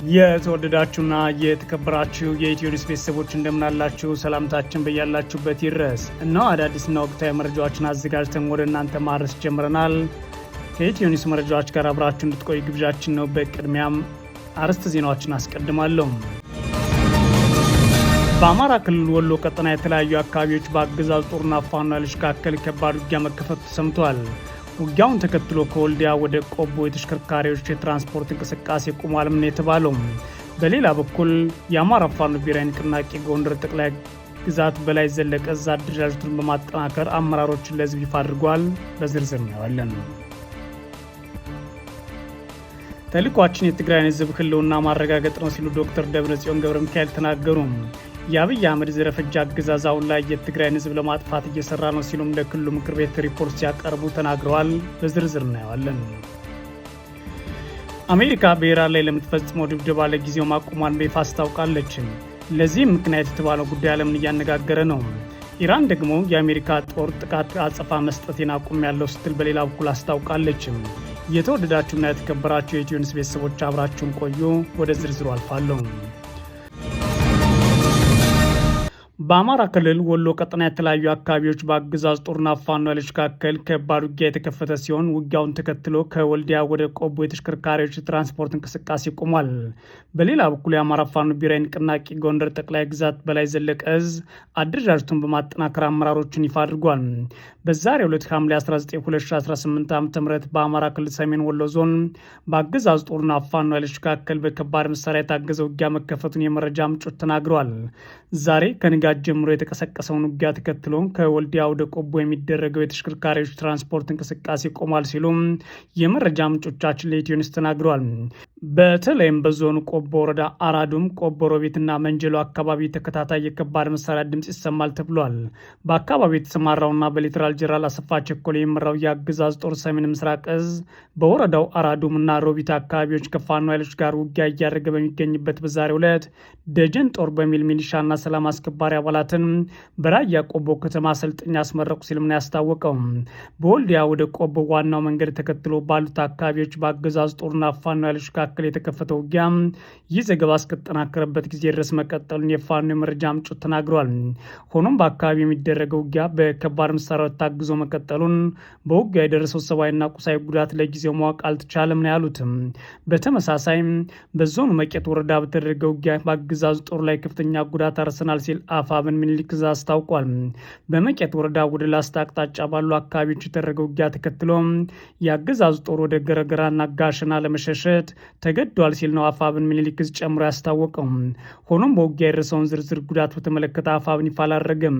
የተወደዳችሁና የተከበራችሁ የኢትዮ ኒውስ ቤተሰቦች እንደምናላችሁ ሰላምታችን በያላችሁበት ይድረስ። እነሆ አዳዲስና ወቅታዊ መረጃዎችን አዘጋጅተን ወደ እናንተ ማድረስ ጀምረናል። ከኢትዮ ኒውስ መረጃዎች ጋር አብራችሁ እንድትቆዩ ግብዣችን ነው። በቅድሚያም አርዕስተ ዜናዎችን አስቀድማለሁ። በአማራ ክልል ወሎ ቀጠና የተለያዩ አካባቢዎች በአገዛዙ ጦርና ፋኖ ኃይሎች መካከል ከባድ ውጊያ መከፈቱ ሰምቷል። ውጊያውን ተከትሎ ከወልዲያ ወደ ቆቦ የተሽከርካሪዎች የትራንስፖርት እንቅስቃሴ ቆሟል ነው የተባለው። በሌላ በኩል የአማራ ፋኖ ብሔራዊ ንቅናቄ ጎንደር ጠቅላይ ግዛት በላይ ዘለቀ እዝ አደረጃጀቱን በማጠናከር አመራሮችን ለሕዝብ ይፋ አድርጓል። በዝርዝር እናያለን። ተልዕኳችን የትግራይን ሕዝብ ህልውና ማረጋገጥ ነው ሲሉ ዶክተር ደብረጽዮን ገብረ ሚካኤል ተናገሩ። የአብይ አህመድ ዘረፈጅ አገዛዝ አሁን ላይ የትግራይን ህዝብ ለማጥፋት እየሰራ ነው ሲሉም ለክልሉ ምክር ቤት ሪፖርት ሲያቀርቡ ተናግረዋል። በዝርዝር እናየዋለን። አሜሪካ በኢራን ላይ ለምትፈጽመው ድብደባ ለጊዜው ማቆሟን በይፋ አስታውቃለች። ለዚህም ምክንያት የተባለው ጉዳይ ዓለምን እያነጋገረ ነው። ኢራን ደግሞ የአሜሪካ ጦር ጥቃት አጸፋ መስጠቴን አቁሜያለሁ ስትል በሌላ በኩል አስታውቃለች። የተወደዳችሁና የተከበራችሁ የኢትዮ ኒውስ ቤተሰቦች አብራችሁን ቆዩ። ወደ ዝርዝሩ አልፋለሁ። በአማራ ክልል ወሎ ቀጠና የተለያዩ አካባቢዎች በአገዛዙ ጦርና ፋኖ ኃይሎች መካከል ከባድ ውጊያ የተከፈተ ሲሆን ውጊያውን ተከትሎ ከወልዲያ ወደ ቆቦ የተሽከርካሪዎች ትራንስፖርት እንቅስቃሴ ቆሟል። በሌላ በኩል የአማራ ፋኖ ብሔራዊ ንቅናቄ ጎንደር ጠቅላይ ግዛት በላይ ዘለቀ እዝ አደረጃጀቱን በማጠናከር አመራሮችን ይፋ አድርጓል። በዛሬው ዕለት ሐምሌ 19 2018 ዓ.ም በአማራ ክልል ሰሜን ወሎ ዞን በአገዛዙ ጦርና ፋኖ ኃይሎች መካከል በከባድ መሳሪያ የታገዘ ውጊያ መከፈቱን የመረጃ ምንጮች ተናግረዋል። ዛሬ ከንጋት ጀምሮ የተቀሰቀሰውን ውጊያ ተከትሎ ከወልዲያ ወደ ቆቦ የሚደረገው የተሽከርካሪዎች ትራንስፖርት እንቅስቃሴ ቆሟል ሲሉም የመረጃ ምንጮቻችን ለኢትዮ ኒውስ ተናግረዋል። በተለይም በዞኑ ቆቦ ወረዳ አራዱም፣ ቆቦ ሮቤትና መንጀሎ አካባቢ ተከታታይ የከባድ መሳሪያ ድምጽ ይሰማል ተብሏል። በአካባቢው የተሰማራውና በሌተናል ጄኔራል አሰፋ ቸኮል የሚመራው የአገዛዝ ጦር ሰሜን ምስራቅ እዝ በወረዳው አራዱምና ሮቢት አካባቢዎች ከፋኖ ኃይሎች ጋር ውጊያ እያደረገ በሚገኝበት በዛሬው ዕለት ደጀን ጦር በሚል ሚሊሻና ሰላም አስከባሪ አባላትን በራያ ቆቦ ከተማ አሰልጥኛ አስመረቁ ሲልም ነው ያስታወቀው። በወልዲያ ወደ ቆቦ ዋናው መንገድ ተከትሎ ባሉት አካባቢዎች በአገዛዝ ጦርና ፋኖ ኃይሎች መካከል የተከፈተው ውጊያ ይህ ዘገባ እስከተጠናከረበት ጊዜ ድረስ መቀጠሉን የፋኖ የመረጃ ምንጮች ተናግረዋል። ሆኖም በአካባቢ የሚደረገው ውጊያ በከባድ መሳሪያዎች ታግዞ መቀጠሉን፣ በውጊያ የደረሰው ሰብአዊና ቁሳዊ ጉዳት ለጊዜው ማወቅ አልተቻለም ነው ያሉትም። በተመሳሳይ በዞኑ መቄት ወረዳ በተደረገ ውጊያ በአገዛዙ ጦር ላይ ከፍተኛ ጉዳት አርሰናል ሲል አፋብን ምኒልክ ዕዝ አስታውቋል። በመቄት ወረዳ ወደ ላስታ አቅጣጫ ባሉ አካባቢዎች የተደረገው ውጊያ ተከትሎ የአገዛዙ ጦር ወደ ገረገራና ጋሸና ለመሸሸት ተገዷል ሲል ነው አፋብን ምኒልክ ዕዝ ጨምሮ ያስታወቀው። ሆኖም በውጊያ የደረሰውን ዝርዝር ጉዳት በተመለከተ አፋብን ይፋ አላደረገም።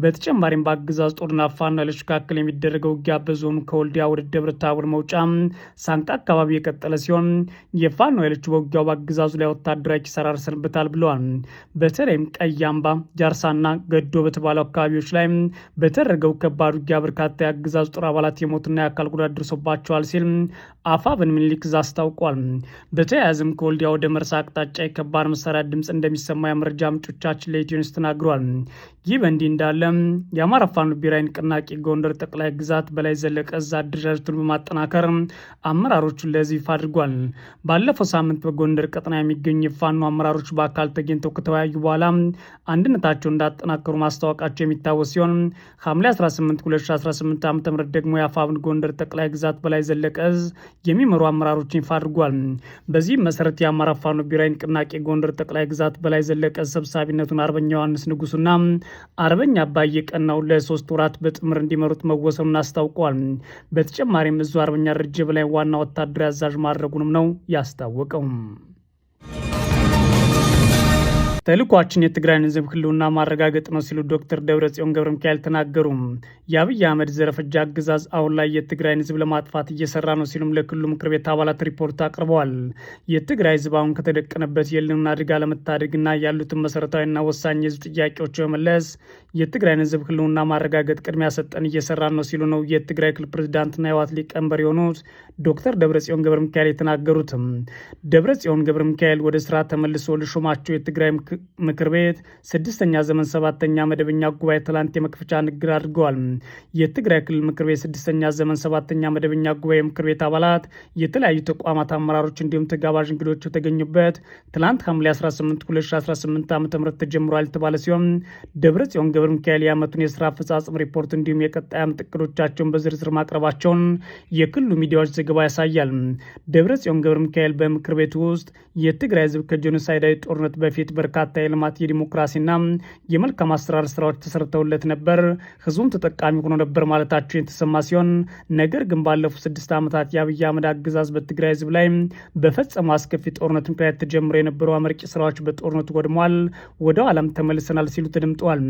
በተጨማሪም በአገዛዙ ጦርና ፋኖ ኃይሎች መካከል የሚደረገው ውጊያ በዞኑ ከወልዲያ ወደ ደብረ ታቦር መውጫ ሳንቃ አካባቢ የቀጠለ ሲሆን የፋኖ ኃይሎች በውጊያው በአገዛዙ ላይ ወታደራዊ ኪሳራ ደርሰንበታል ብለዋል። በተለይም ቀይ አምባ፣ ጃርሳና ገዶ በተባሉ አካባቢዎች ላይ በተደረገው ከባድ ውጊያ በርካታ የአገዛዙ ጦር አባላት የሞትና የአካል ጉዳት ደርሶባቸዋል ሲል አፋብን ምኒልክ ዕዝ አስታውቋል። በተያያዘም ከወልዲያ ወደ መርሳ አቅጣጫ የከባድ መሳሪያ ድምፅ እንደሚሰማ የመረጃ ምንጮቻችን ለኢትዮ ኒውስ ተናግረዋል። ይህ በእንዲህ እንዳለ የአማራ ፋኖ ብሔራዊ ንቅናቄ ጎንደር ጠቅላይ ግዛት በላይ ዘለቀ እዝ አደረጃጀቱን በማጠናከር አመራሮቹን ለሕዝብ ይፋ አድርጓል። ባለፈው ሳምንት በጎንደር ቀጠና የሚገኙ የፋኖ አመራሮች በአካል ተገኝተው ከተወያዩ በኋላ አንድነታቸውን እንዳጠናከሩ ማስታወቃቸው የሚታወስ ሲሆን ሐምሌ 18 2018 ዓ.ም ደግሞ የአፋብን ጎንደር ጠቅላይ ግዛት በላይ ዘለቀ እዝ የሚመሩ አመራሮችን ይፋ አድርጓል። በዚህም መሰረት የአማራ ፋኖ ብሔራዊ ንቅናቄ ጎንደር ጠቅላይ ግዛት በላይ ዘለቀ ሰብሳቢነቱን አርበኛ ዮሐንስ ንጉሱና አርበኛ አባየ ቀናው ለ3 ወራት በጥምር እንዲመሩት መወሰኑን አስታውቀዋል። በተጨማሪም እዙ አርበኛ ደረጀ በላይ ዋና ወታደራዊ አዛዥ ማድረጉንም ነው ያስታወቀው። ተልዕኳችን የትግራይን ሕዝብ ህልውና ማረጋገጥ ነው ሲሉ ዶክተር ደብረጽዮን ገብረ ሚካኤል ተናገሩ። የአብይ አህመድ ዘረፈጅ አገዛዝ አሁን ላይ የትግራይን ሕዝብ ለማጥፋት እየሰራ ነው ሲሉም ለክልሉ ምክር ቤት አባላት ሪፖርት አቅርበዋል። የትግራይ ሕዝብ አሁን ከተደቀነበት የህልውና አደጋ ለመታደግና ያሉትን መሰረታዊና ወሳኝ የህዝብ ጥያቄዎች በመለስ የትግራይን ሕዝብ ህልውና ማረጋገጥ ቅድሚያ ሰጠን እየሰራን ነው ሲሉ ነው የትግራይ ክልል ፕሬዝዳንትና የህወሓት ሊቀመንበር የሆኑት ዶክተር ደብረጽዮን ገብረ ሚካኤል የተናገሩትም። ደብረጽዮን ገብረ ሚካኤል ወደ ስራ ተመልሶ ለሾማቸው የትግራይ ምክር ቤት ስድስተኛ ዘመን 7ኛ መደበኛ ጉባኤ ትላንት የመክፈቻ ንግግር አድርገዋል። የትግራይ ክልል ምክር ቤት ስድስተኛ ዘመን 7ኛ መደበኛ ጉባኤ ምክር ቤት አባላት፣ የተለያዩ ተቋማት አመራሮች እንዲሁም ተጋባዥ እንግዶች የተገኙበት ትላንት ሐምሌ 18 2018 ዓ.ም ተጀምሯል የተባለ ሲሆን ደብረጽዮን ገብረ ሚካኤል የዓመቱን የስራ አፈጻጸም ሪፖርት እንዲሁም የቀጣይ ዓመት እቅዶቻቸውን በዝርዝር ማቅረባቸውን የክልሉ ሚዲያዎች ዘገባ ያሳያል። ደብረጽዮን ገብረ ሚካኤል በምክር ቤቱ ውስጥ የትግራይ ህዝብ ከጄኖሳይዳዊ ጦርነት በፊት በርካታ የልማት የዲሞክራሲና የመልካም አስተዳደር ስራዎች ተሰርተውለት ነበር፣ ህዝቡም ተጠቃሚ ሆኖ ነበር ማለታቸው የተሰማ ሲሆን ነገር ግን ባለፉት 6 ዓመታት የአብይ አህመድ አገዛዝ በትግራይ ህዝብ ላይ በፈጸመው አስከፊ ጦርነት ምክንያት ተጀምሮ የነበሩ አመርቂ ስራዎች በጦርነቱ ወድመዋል፣ ወደ ኋላም ተመልሰናል ሲሉ ተደምጠዋል።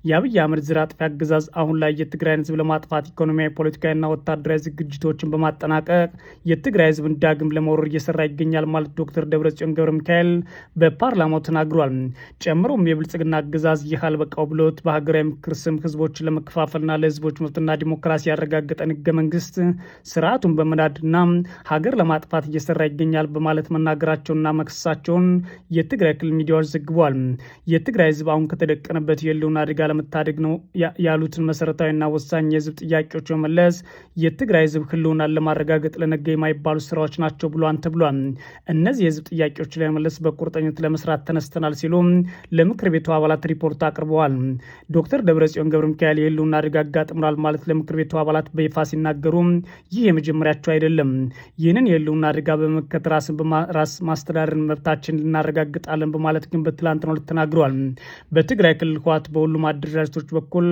የአብይ አህመድ ዘር አጥፊ አገዛዝ አሁን ላይ የትግራይን ህዝብ ለማጥፋት ኢኮኖሚያዊ፣ ፖለቲካዊና ወታደራዊ ዝግጅቶችን በማጠናቀቅ የትግራይ ህዝብን ዳግም ለመውረር እየሰራ ይገኛል ማለት ዶክተር ደብረጽዮን ገብረ ሚካኤል በፓርላማው ተናግሯል። ጨምሮም የብልጽግና አገዛዝ ይህ አልበቃው ብሎት በሀገራዊ ምክር ስም ህዝቦችን ለመከፋፈልና ለህዝቦች መብትና ዲሞክራሲ ያረጋገጠን ህገ መንግስት ስርዓቱን በመናድና ሀገር ለማጥፋት እየሰራ ይገኛል በማለት መናገራቸውና መክሰሳቸውን የትግራይ ክልል ሚዲያዎች ዘግቧል። የትግራይ ህዝብ አሁን ከተደቀነበት የህልውና አደጋ ለመታደግ ነው ያሉትን መሰረታዊና ወሳኝ የህዝብ ጥያቄዎች በመለስ የትግራይ ህዝብ ህልውናን ለማረጋገጥ ለነገ የማይባሉ ስራዎች ናቸው ብሏን ተብሏል። እነዚህ የህዝብ ጥያቄዎች ለመመለስ በቁርጠኝነት ለመስራት ተነስተናል ሲሉ ለምክር ቤቱ አባላት ሪፖርት አቅርበዋል። ዶክተር ደብረጽዮን ገብረ ሚካኤል የህልውና አደጋ አጋጥሞናል ማለት ለምክር ቤቱ አባላት በይፋ ሲናገሩ ይህ የመጀመሪያቸው አይደለም። ይህንን የህልውና አደጋ በመመከት ራስ ማስተዳደርን መብታችን እናረጋግጣለን በማለት ግን በትላንትናው ዕለት ተናግረዋል። በትግራይ ክልል ህወሓት በሁሉም አደረጃጀቶች በኩል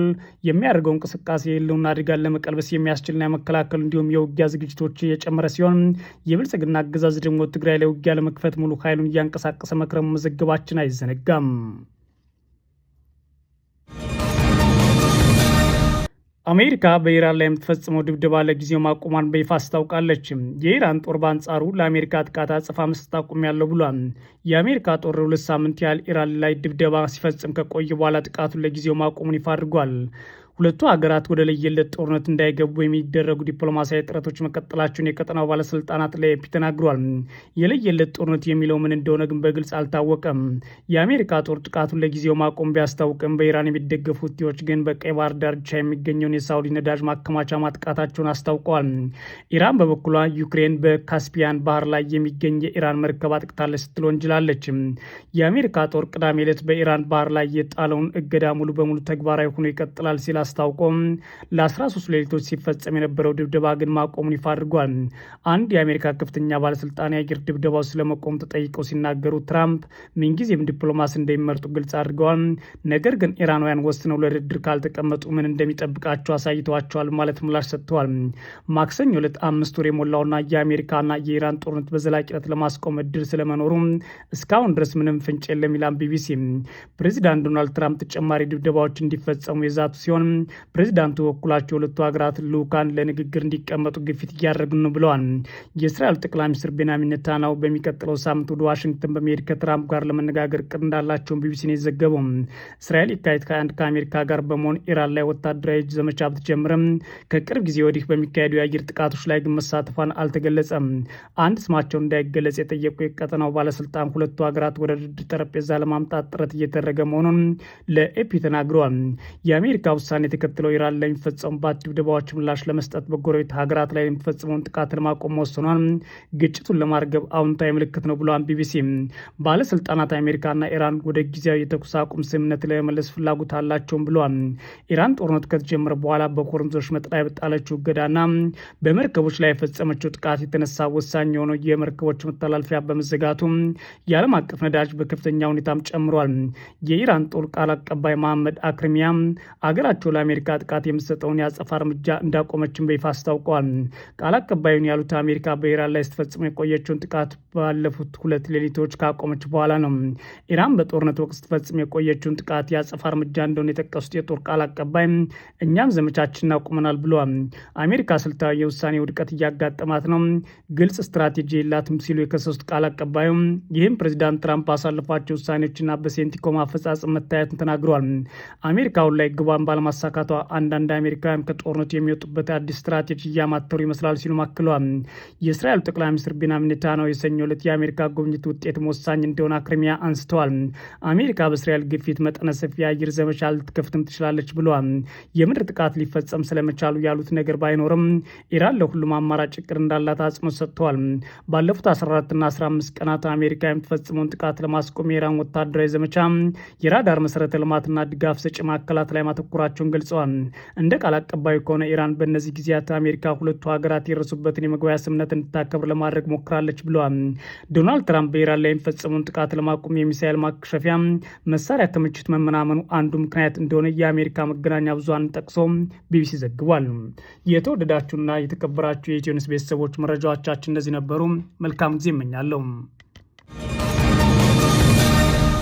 የሚያደርገው እንቅስቃሴ የህልውና አደጋን ለመቀልበስ የሚያስችልና የመከላከል እንዲሁም የውጊያ ዝግጅቶች የጨመረ ሲሆን የብልጽግና አገዛዝ ደግሞ ትግራይ ላይ ውጊያ ለመክፈት ሙሉ ኃይሉን እያንቀሳቀሰ መክረሙ መዘገባችን አይዘነጋም። አሜሪካ በኢራን ላይ የምትፈጽመው ድብደባ ለጊዜው ማቆሟን በይፋ አስታውቃለች። የኢራን ጦር በአንጻሩ ለአሜሪካ ጥቃት አጸፋ መስጠት አቁሜያለሁ ብሏል። የአሜሪካ ጦር 2 ሳምንት ያህል ኢራን ላይ ድብደባ ሲፈጽም ከቆየ በኋላ ጥቃቱን ለጊዜው ማቆሙን ይፋ አድርጓል። ሁለቱ ሀገራት ወደ ለየለት ጦርነት እንዳይገቡ የሚደረጉ ዲፕሎማሲያዊ ጥረቶች መቀጠላቸውን የቀጠናው ባለስልጣናት ለኤፒ ተናግረዋል። የለየለት ጦርነት የሚለው ምን እንደሆነ ግን በግልጽ አልታወቀም። የአሜሪካ ጦር ጥቃቱን ለጊዜው ማቆም ቢያስታውቅም በኢራን የሚደገፉ ሁቲዎች ግን በቀይ ባህር ዳርቻ የሚገኘውን የሳውዲ ነዳጅ ማከማቻ ማጥቃታቸውን አስታውቀዋል። ኢራን በበኩሏ ዩክሬን በካስፒያን ባህር ላይ የሚገኝ የኢራን መርከብ አጥቅታለች ስትል ወንጅላለች። የአሜሪካ ጦር ቅዳሜ ዕለት በኢራን ባህር ላይ የጣለውን እገዳ ሙሉ በሙሉ ተግባራዊ ሆኖ ይቀጥላል ሲል አስታውቆም ለ13 ሌሊቶች ሲፈጸም የነበረው ድብደባ ግን ማቆሙን ይፋ አድርጓል። አንድ የአሜሪካ ከፍተኛ ባለስልጣን የአየር ድብደባው ስለመቆም ተጠይቀው ሲናገሩ ትራምፕ ምንጊዜም ዲፕሎማሲ እንደሚመርጡ ግልጽ አድርገዋል። ነገር ግን ኢራናውያን ወስነው ለድርድር ካልተቀመጡ ምን እንደሚጠብቃቸው አሳይተዋቸዋል ማለት ምላሽ ሰጥተዋል። ማክሰኞ ዕለት 5 ወር የሞላውና የአሜሪካና የኢራን ጦርነት በዘላቂነት ለማስቆም እድል ስለመኖሩ እስካሁን ድረስ ምንም ፍንጭ የለም ይላል ቢቢሲ። ፕሬዚዳንት ዶናልድ ትራምፕ ተጨማሪ ድብደባዎች እንዲፈጸሙ የዛቱ ሲሆን ፕሬዚዳንቱ በኩላቸው ሁለቱ ሀገራት ልዑካን ለንግግር እንዲቀመጡ ግፊት እያደረጉ ነው ብለዋል። የእስራኤል ጠቅላይ ሚኒስትር ቤንያሚን ኔታንያሁ በሚቀጥለው ሳምንት ወደ ዋሽንግተን በመሄድ ከትራምፕ ጋር ለመነጋገር እቅድ እንዳላቸውን ቢቢሲ ነው የዘገበው። እስራኤል የካቲት 21 ከአሜሪካ ጋር በመሆን ኢራን ላይ ወታደራዊ ዘመቻ ብትጀምርም ከቅርብ ጊዜ ወዲህ በሚካሄዱ የአየር ጥቃቶች ላይ ግን መሳተፏን አልተገለጸም። አንድ ስማቸውን እንዳይገለጽ የጠየቁ የቀጠናው ባለስልጣን ሁለቱ ሀገራት ወደ ድርድር ጠረጴዛ ለማምጣት ጥረት እየተደረገ መሆኑን ለኤፒ ተናግረዋል። የአሜሪካ ውሳኔ የተከተለው ኢራን ለሚፈጸሙባት ድብደባዎች ምላሽ ለመስጠት በጎረቤት ሀገራት ላይ የሚፈጸመውን ጥቃት ለማቆም ወስኗል። ግጭቱን ለማርገብ አዎንታዊ ምልክት ነው ብሏል ቢቢሲ። ባለስልጣናት አሜሪካና ኢራን ወደ ጊዜያዊ የተኩስ አቁም ስምምነት ለመመለስ ፍላጎት አላቸውም ብለዋል። ኢራን ጦርነቱ ከተጀመረ በኋላ በሆርሙዝ ወሽመጥ ላይ በጣለችው እገዳና በመርከቦች ላይ የፈጸመችው ጥቃት የተነሳ ወሳኝ የሆነው የመርከቦች መተላለፊያ በመዘጋቱ የዓለም አቀፍ ነዳጅ በከፍተኛ ሁኔታም ጨምሯል። የኢራን ጦር ቃል አቀባይ መሐመድ አክረሚያ አገራቸው ለአሜሪካ ጥቃት የምትሰጠውን የአጸፋ እርምጃ እንዳቆመችን በይፋ አስታውቀዋል። ቃል አቀባዩን ያሉት አሜሪካ በኢራን ላይ ስትፈጽም የቆየችውን ጥቃት ባለፉት 2 ሌሊቶች ካቆመች በኋላ ነው። ኢራን በጦርነት ወቅት ስትፈጽም የቆየችውን ጥቃት የአጸፋ እርምጃ እንደሆነ የጠቀሱት የጦር ቃል አቀባይ እኛም ዘመቻችንን አቁመናል ብለዋል። አሜሪካ ስልታዊ የውሳኔ ውድቀት እያጋጠማት ነው፣ ግልጽ ስትራቴጂ የላትም ሲሉ የከሰሱት ቃል አቀባዩ ይህም ፕሬዚዳንት ትራምፕ ባሳለፏቸው ውሳኔዎችና በሴንቲኮም አፈጻጸም መታየትን ተናግረዋል። አሜሪካ አሁን ላይ ግቧን ባለማሳ ማሳካቷ አንዳንድ አሜሪካውያን ከጦርነቱ የሚወጡበት አዲስ ስትራቴጂ እያማተሩ ይመስላል ሲሉ አክለዋል። የእስራኤሉ ጠቅላይ ሚኒስትር ቤንያሚን ኔታንያሁ የሰኞ ዕለት የአሜሪካ ጉብኝት ውጤት ወሳኝ እንደሆነ ክሪሚያ አንስተዋል። አሜሪካ በእስራኤል ግፊት መጠነ ሰፊ የአየር ዘመቻ ልትከፍትም ትችላለች ብለዋል። የምድር ጥቃት ሊፈጸም ስለመቻሉ ያሉት ነገር ባይኖርም ኢራን ለሁሉም አማራጭ እቅድ እንዳላት አጽንኦት ሰጥተዋል። ባለፉት 14ና 15 ቀናት አሜሪካ የምትፈጽመውን ጥቃት ለማስቆም የኢራን ወታደራዊ ዘመቻ የራዳር መሰረተ ልማትና ድጋፍ ሰጪ ማዕከላት ላይ ማተኮራቸውን ገልጸዋል። እንደ ቃል አቀባዩ ከሆነ ኢራን በእነዚህ ጊዜያት አሜሪካ ሁለቱ ሀገራት የደረሱበትን የመግባቢያ ስምምነት እንድታከብር ለማድረግ ሞክራለች ብለዋል። ዶናልድ ትራምፕ በኢራን ላይ የሚፈጸመውን ጥቃት ለማቆም የሚሳኤል ማክሸፊያ መሳሪያ ክምችት መመናመኑ አንዱ ምክንያት እንደሆነ የአሜሪካ መገናኛ ብዙሃን ጠቅሶ ቢቢሲ ዘግቧል። የተወደዳችሁና የተከበራችሁ የኢትዮ ኒውስ ቤተሰቦች መረጃዎቻችን እንደዚህ ነበሩ። መልካም ጊዜ እመኛለሁ።